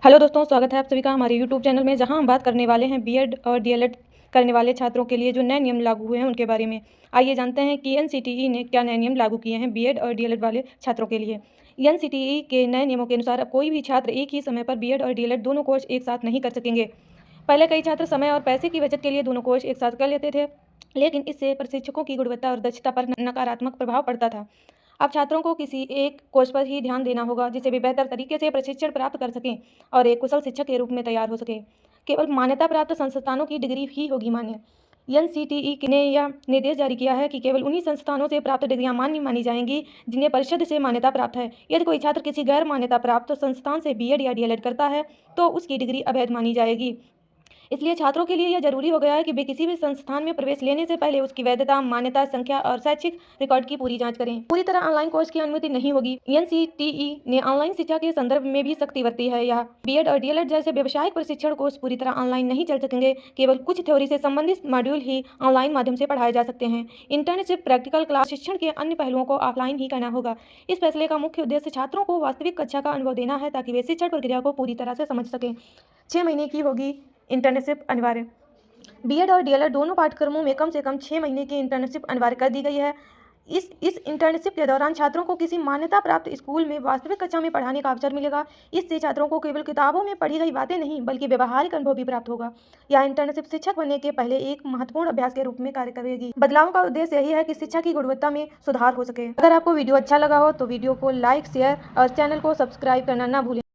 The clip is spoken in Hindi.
हेलो दोस्तों, स्वागत है आप सभी का हमारे यूट्यूब चैनल में, जहां हम बात करने वाले हैं बीएड और डीएलएड करने वाले छात्रों के लिए जो नए नियम लागू हुए हैं उनके बारे में। आइए जानते हैं कि एनसीटीई ने क्या नए नियम लागू किए हैं बीएड और डीएलएड वाले छात्रों के लिए। एनसीटीई के नए नियमों के अनुसार अब कोई भी छात्र एक ही समय पर बीएड और डीएलएड दोनों कोर्स एक साथ नहीं कर सकेंगे। पहले कई छात्र समय और पैसे की बचत के लिए दोनों कोर्स एक साथ कर लेते थे, लेकिन इससे प्रशिक्षकों की गुणवत्ता और दक्षता पर नकारात्मक प्रभाव पड़ता था। अब छात्रों को किसी एक कोर्स पर ही ध्यान देना होगा, जिससे वे बेहतर तरीके से प्रशिक्षण प्राप्त कर सकें और एक कुशल शिक्षक के रूप में तैयार हो सकें। केवल मान्यता प्राप्त संस्थानों की डिग्री ही होगी मान्य। एनसीटीई ने यह निर्देश जारी किया है कि केवल उन्हीं संस्थानों से प्राप्त डिग्रियां मान्य मानी जाएंगी जिन्हें परिषद से मान्यता प्राप्त है। यदि कोई छात्र किसी गैर मान्यता प्राप्त संस्थान से बीएड या डीएलएड करता है तो उसकी डिग्री अवैध मानी जाएगी। इसलिए छात्रों के लिए यह जरूरी हो गया है कि वे किसी भी संस्थान में प्रवेश लेने से पहले उसकी वैधता, मान्यता, संख्या और शैक्षिक रिकॉर्ड की पूरी जांच करें। पूरी तरह ऑनलाइन कोर्स की अनुमति नहीं होगी। एनसीटीई ने ऑनलाइन शिक्षा के संदर्भ में भी सख्ती बरती है। यह बीएड और डीएलएड जैसे व्यावसायिक प्रशिक्षण कोर्स पूरी तरह ऑनलाइन नहीं चल सकेंगे। केवल कुछ थ्योरी से संबंधित मॉड्यूल ही ऑनलाइन माध्यम से पढ़ाए जा सकते हैं। इंटर्नशिप, प्रैक्टिकल क्लास, शिक्षण के अन्य पहलुओं को ऑफलाइन ही करना होगा। इस फैसले का मुख्य उद्देश्य छात्रों को वास्तविक कक्षा का अनुभव देना है, ताकि वे शिक्षण प्रक्रिया को पूरी तरह से समझ सकें। 6 महीने की होगी इंटर्नशिप अनिवार्य। बीएड और डीएलएड दोनों पाठ्यक्रमों में कम से कम 6 महीने की इंटर्नशिप अनिवार्य कर दी गई है। इस इंटर्नशिप के दौरान छात्रों को किसी मान्यता प्राप्त स्कूल में वास्तविक कक्षा में पढ़ाने का अवसर मिलेगा। इससे छात्रों को केवल किताबों में पढ़ी गई बातें नहीं, बल्कि व्यवहारिक अनुभव भी प्राप्त होगा। यह इंटर्नशिप शिक्षक बनने के पहले एक महत्वपूर्ण अभ्यास के रूप में कार्य करेगी। बदलाव का उद्देश्य यही है कि शिक्षा की गुणवत्ता में सुधार हो सके। अगर आपको वीडियो अच्छा लगा हो तो वीडियो को लाइक, शेयर और चैनल को सब्सक्राइब करना ना भूलें।